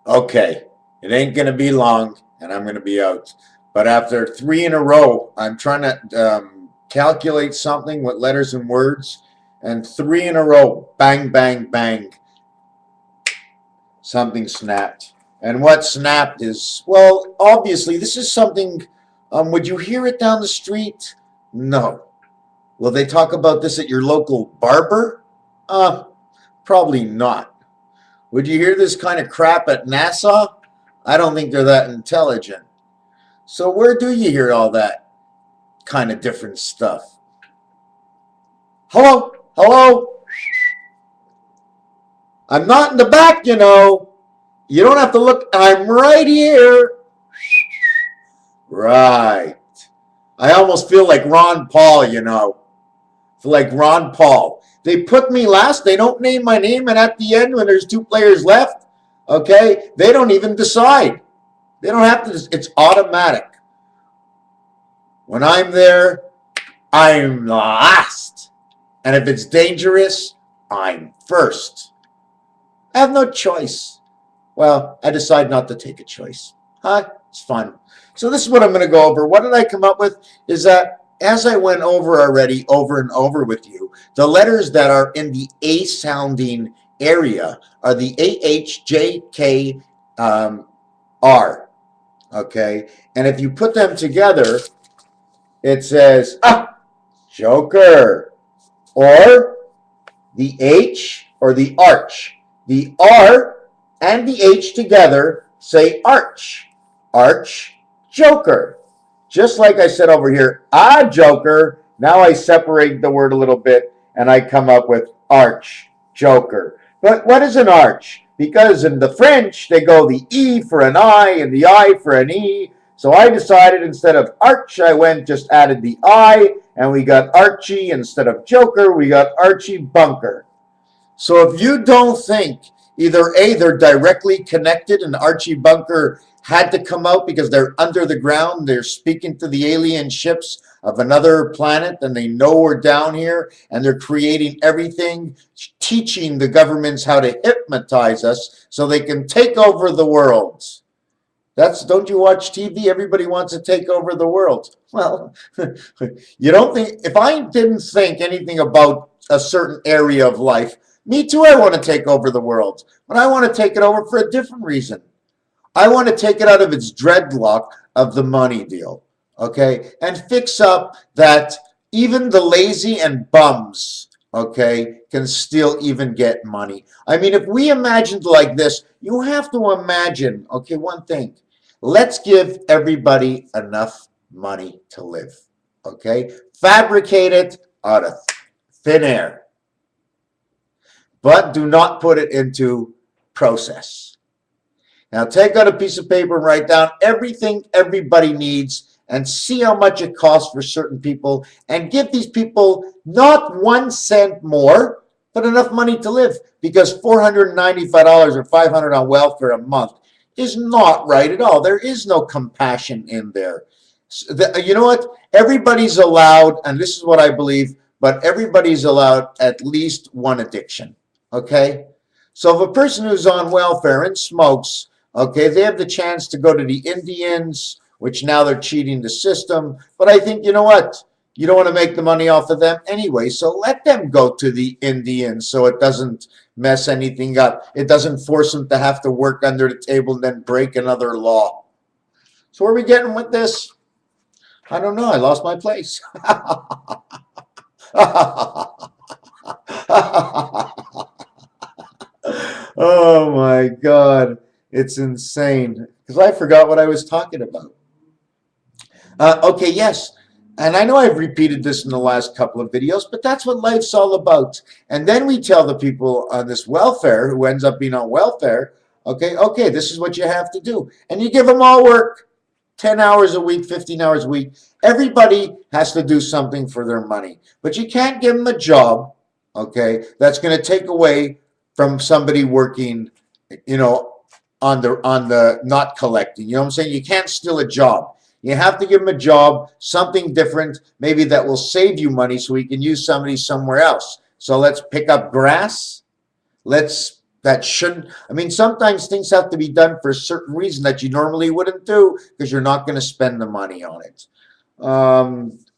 Okay, it ain't going to be long, and I'm going to be out. But after 3 in a row, I'm trying to calculate something with letters and words, and 3 in a row, bang, bang, bang, something snapped. And what snapped is, well, obviously, this is something, would you hear it down the street? No. Will they talk about this at your local barber? Probably not. Would you hear this kind of crap at NASA? I don't think they're that intelligent. So where do you hear all that kind of different stuff? Hello? Hello? I'm not in the back, you know. You don't have to look. I'm right here. Right. I almost feel like Ron Paul, you know. Feel like Ron Paul. They put me last. They don't name my name. And at the end, when there's 2 players left, okay, they don't even decide. They don't have to. It's automatic. When I'm there, I'm last. And if it's dangerous, I'm first. I have no choice. Well, I decide not to take a choice. It's fun. So this is what I'm going to go over. What did I come up with? Is that as I went over already, over and over with you, the letters that are in the A sounding area are the AH, J, K, R. Okay? And if you put them together, it says, Joker. Or the H or the arch. The R and the H together say arch. Arch, Joker. Just like I said over here, Joker. Now I separate the word a little bit and I come up with arch, Joker. But what is an arch? Because in the French, they go the E for an I and the I for an E. So I decided instead of arch, I just added the I, and we got Archie instead of Joker, we got Archie Bunker. So if you don't think either A, they're directly connected and Archie Bunker had to come out because they're under the ground, they're speaking to the alien ships of another planet, and they know we're down here, and they're creating everything, teaching the governments how to hypnotize us so they can take over the world. Don't you watch TV? Everybody wants to take over the world. Well, you don't think, if I didn't think anything about a certain area of life, me too, I want to take over the world. But I want to take it over for a different reason. I want to take it out of its dreadlock of the money deal, okay? And fix up that even the lazy and bums, okay, can still even get money. I mean, if we imagined like this, you have to imagine, okay, one thing. Let's give everybody enough money to live, okay? Fabricate it out of thin air. But do not put it into process. Now take out a piece of paper and write down everything everybody needs and see how much it costs for certain people and give these people not 1 cent more, but enough money to live, because $495 or $500 on welfare a month is not right at all. There is no compassion in there. You know what? Everybody's allowed, and this is what I believe, but everybody's allowed at least one addiction, okay? So if a person who's on welfare and smokes, okay, they have the chance to go to the Indians, which now they're cheating the system. But I think, you know what? You don't want to make the money off of them anyway, so let them go to the Indians so it doesn't mess anything up. It doesn't force them to have to work under the table and then break another law. So where are we getting with this? I don't know. I lost my place. Oh my God. It's insane. Because I forgot what I was talking about. Okay, yes. And I know I've repeated this in the last couple of videos, but that's what life's all about. And then we tell the people on this welfare who ends up being on welfare, okay, this is what you have to do. And you give them all work, 10 hours a week, 15 hours a week. Everybody has to do something for their money. But you can't give them a job, okay, that's going to take away from somebody working, you know, on the not collecting. You know what I'm saying? You can't steal a job. You have to give them a job, something different, maybe that will save you money so we can use somebody somewhere else. So let's pick up grass. Let's that shouldn't. I mean, sometimes things have to be done for a certain reason that you normally wouldn't do because you're not going to spend the money on it.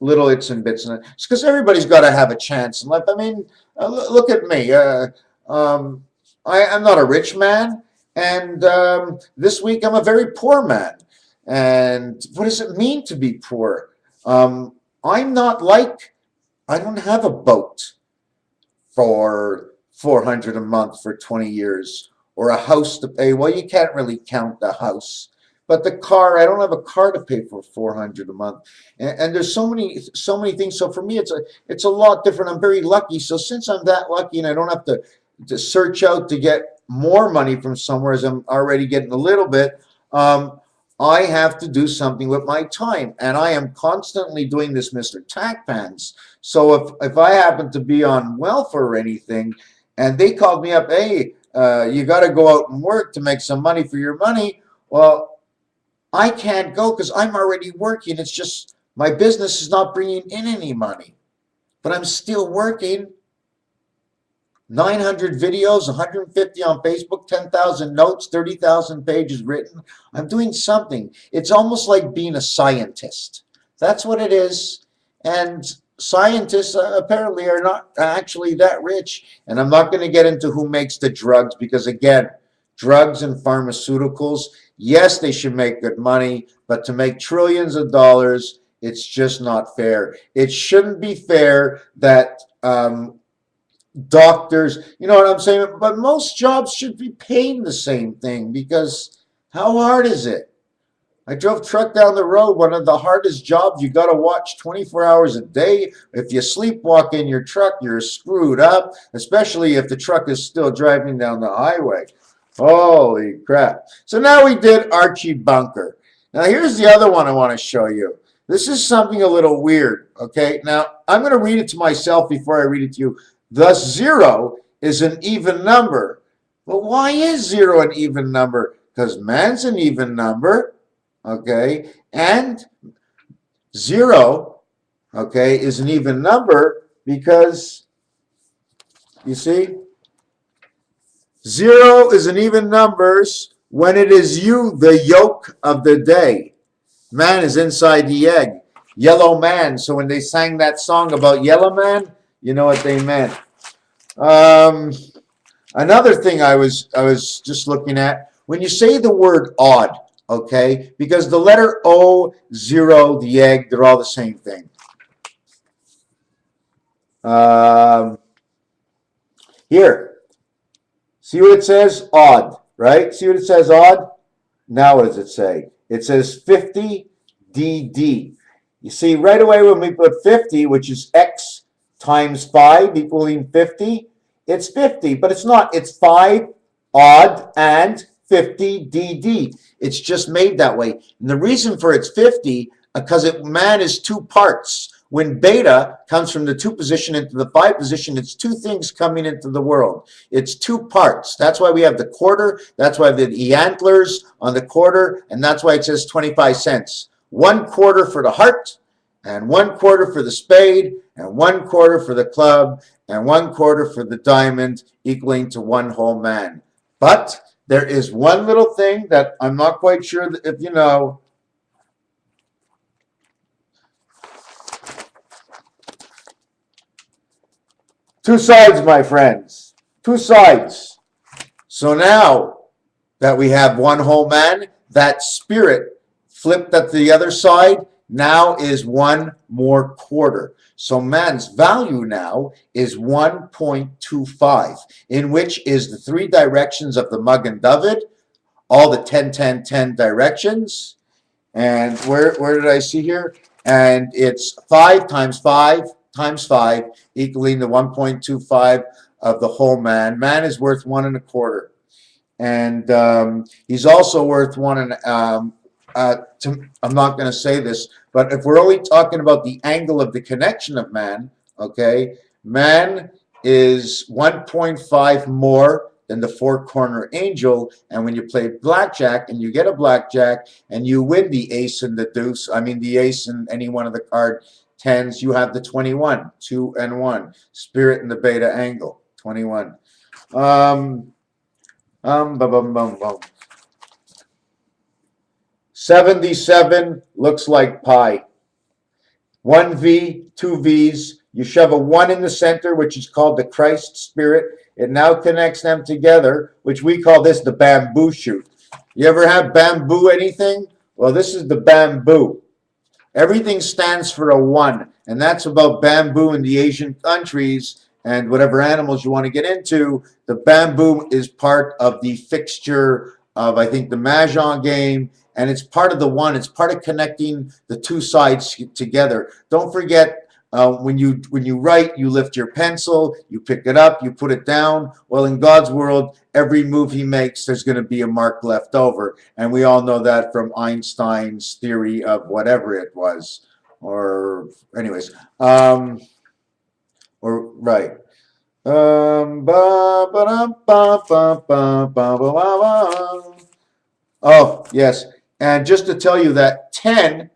Little its and bits, and it's because everybody's got to have a chance in life. I mean, look at me. Um, I'm not a rich man, and this week I'm a very poor man. And what does it mean to be poor? I'm not like I don't have a boat for 400 a month for 20 years or a house to pay. Well, you can't really count the house, but the car, I don't have a car to pay for 400 a month. And there's so many things. So for me, it's a lot different. I'm very lucky. So since I'm that lucky and I don't have to search out to get more money from somewhere as I'm already getting a little bit, I have to do something with my time. And I am constantly doing this MrTacpans. So if I happen to be on welfare or anything, and they called me up, hey, you got to go out and work to make some money for your money. Well, I can't go because I'm already working. It's just my business is not bringing in any money, but I'm still working. 900 videos, 150 on Facebook, 10,000 notes, 30,000 pages written. I'm doing something. It's almost like being a scientist. That's what it is. And scientists apparently are not actually that rich. And I'm not going to get into who makes the drugs because, again, drugs and pharmaceuticals, yes, they should make good money, but to make trillions of dollars, it's just not fair. It shouldn't be fair that doctors, you know what I'm saying? But most jobs should be paying the same thing because how hard is it? I drove truck down the road, one of the hardest jobs. You got to watch 24 hours a day. If you sleepwalk in your truck, you're screwed up, especially if the truck is still driving down the highway. Holy crap. So now we did Archie Bunker. Now here's the other one I want to show you. This is something a little weird, okay? Now, I'm going to read it to myself before I read it to you. Thus, 0 is an even number. Well, why is 0 an even number? Because man's an even number, okay? And 0, okay, is an even number because, you see, 0 is an even numbers when it is you, the yolk of the day. Man is inside the egg. Yellow man. So when they sang that song about Yellow Man, you know what they meant. Another thing I was just looking at, when you say the word odd, okay, because the letter O, 0, the egg, they're all the same thing. Here, see what it says? Odd, right? See what it says? Odd? Now what does it say? It says 50 DD. You see, right away when we put 50, which is X times 5 equaling 50, it's 50, but it's not. It's 5 odd and 50 DD. It's just made that way. And the reason for it's 50, because man is 2 parts. When beta comes from the 2 position into the 5 position, it's 2 things coming into the world. It's 2 parts. That's why we have the quarter. That's why the antlers on the quarter. And that's why it says 25 cents. 1 quarter for the heart, and 1 quarter for the spade, and 1 quarter for the club, and 1 quarter for the diamond, equaling to 1 whole man. But there is one little thing that I'm not quite sure if you know. Two sides, my friends. 2 sides. So now that we have 1 whole man, that spirit flipped at the other side now is 1 more quarter. So man's value now is 1.25, in which is the 3 directions of the Mug and David, all the 10, 10, 10 directions. And where did I see here? And it's 5 times 5 times 5 equaling the 1.25 of the whole man. Man is worth 1 1/4. And he's also worth 1 and I'm not going to say this, but if we're only talking about the angle of the connection of man, okay, man is 1.5 more than the 4-corner angel. And when you play blackjack and you get a blackjack and you win the ace and the deuce, I mean the ace and any one of the card 10s, you have the 21, 2 and 1, spirit and the beta angle, 21. Bum, bum, bum, bum. 77 looks like pi. 1V, 2Vs. You shove a 1 in the center, which is called the Christ spirit. It now connects them together, which we call this the bamboo shoot. You ever have bamboo anything? Well, this is the bamboo. Everything stands for a 1, and that's about bamboo in the Asian countries and whatever animals you want to get into. The bamboo is part of the fixture of, I think, the Mahjong game, and it's part of the 1. It's part of connecting the two sides together. Don't forget, when you write, you lift your pencil, you pick it up, you put it down. Well, in God's world, every move he makes, there's going to be a mark left over. And we all know that from Einstein's theory of whatever it was. Or, anyways, or, right. Oh, yes. And just to tell you that 10,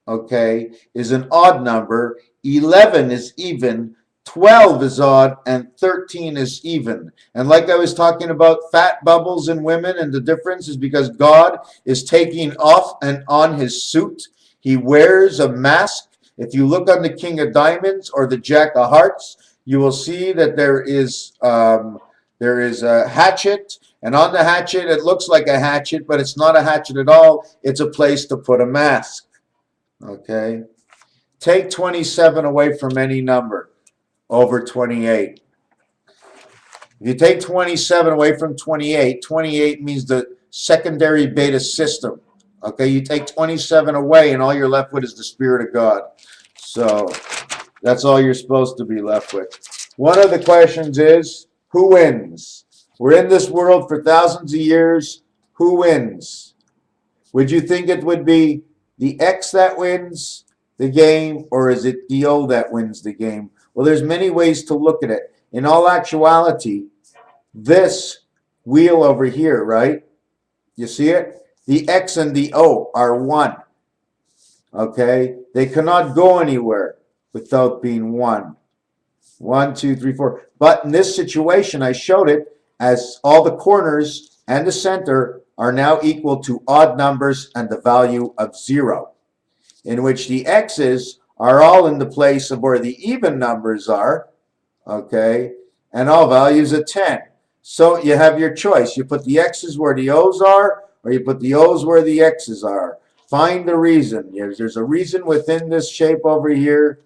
okay, is an odd number, 11 is even, 12 is odd, and 13 is even. And like I was talking about fat bubbles in women, and the difference is because God is taking off and on his suit. He wears a mask. If you look on the King of Diamonds or the Jack of Hearts, you will see that there is a hatchet, and on the hatchet it looks like a hatchet, but it's not a hatchet at all. It's a place to put a mask. Okay, take 27 away from any number over 28. If you take 27 away from 28, 28 means the secondary beta system. Okay, you take 27 away and all you're left with is the Spirit of God. So that's all you're supposed to be left with. One of the questions is, who wins? We're in this world for thousands of years. Who wins? Would you think it would be the X that wins the game, or is it the O that wins the game? Well, there's many ways to look at it. In all actuality, this wheel over here, right? You see it? The X and the O are one. Okay? They cannot go anywhere without being one. 1, 2, 3, 4. But in this situation, I showed it as all the corners and the center are now equal to odd numbers and the value of 0, in which the X's are all in the place of where the even numbers are, okay, and all values of 10. So you have your choice. You put the X's where the O's are, or you put the O's where the X's are. Find the reason. There's a reason within this shape over here,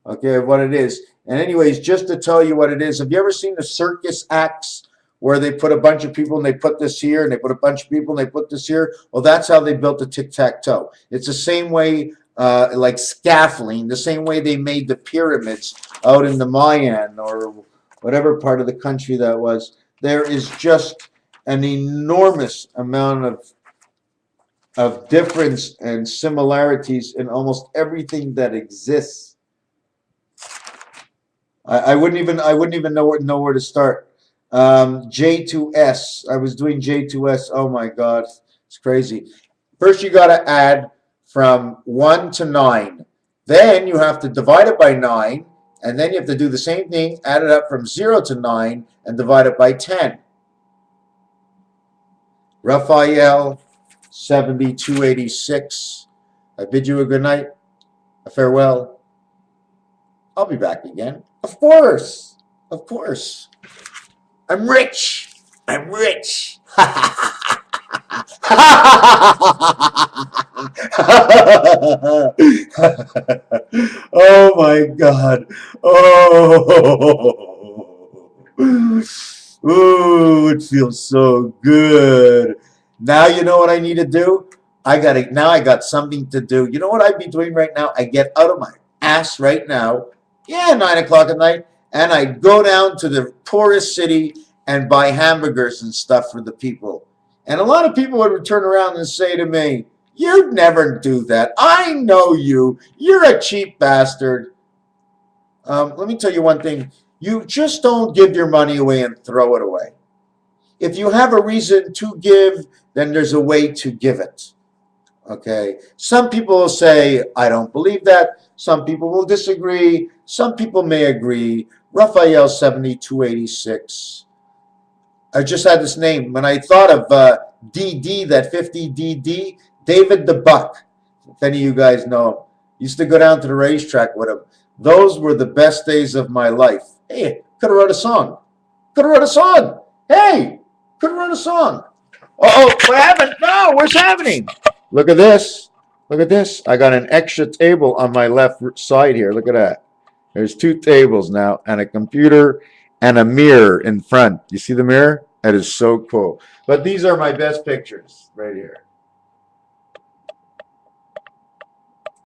okay, of what it is. And anyways, just to tell you what it is, have you ever seen the circus acts where they put a bunch of people and they put this here, and they put a bunch of people and they put this here? Well, that's how they built the tic-tac-toe. It's the same way, like scaffolding, the same way they made the pyramids out in the Mayan or whatever part of the country that was. There is just an enormous amount of difference and similarities in almost everything that exists. I wouldn't even know where to start. J2S. I was doing J2S. Oh my God, it's crazy. First, you got to add from 1 to 9. Then you have to divide it by 9, and then you have to do the same thing, add it up from 0 to 9, and divide it by 10. Raphael 7286. I bid you a good night, a farewell. I'll be back again. Of course. Of course. I'm rich. I'm rich. Oh my God. Oh. Ooh, it feels so good. Now you know what I need to do? Now I got something to do. You know what I'd be doing right now? I get out of my ass right now. Yeah, 9 o'clock at night. And I go down to the poorest city and buy hamburgers and stuff for the people. And a lot of people would turn around and say to me, "You'd never do that. I know you. You're a cheap bastard." Let me tell you one thing. You just don't give your money away and throw it away. If you have a reason to give, then there's a way to give it. Okay? Some people will say, "I don't believe that." Some people will disagree. Some people may agree. Raphael 7286. I just had this name. When I thought of DD, that 50 DD, David the Buck. If any of you guys know him. Used to go down to the racetrack with him. Those were the best days of my life. Hey, could have wrote a song. Could have wrote a song. Hey, could have wrote a song. Uh-oh, what happened? No, what's happening? Look at this. Look at this. I got an extra table on my left side here. Look at that. There's 2 tables now and a computer and a mirror in front. You see the mirror? That is so cool. But these are my best pictures right here.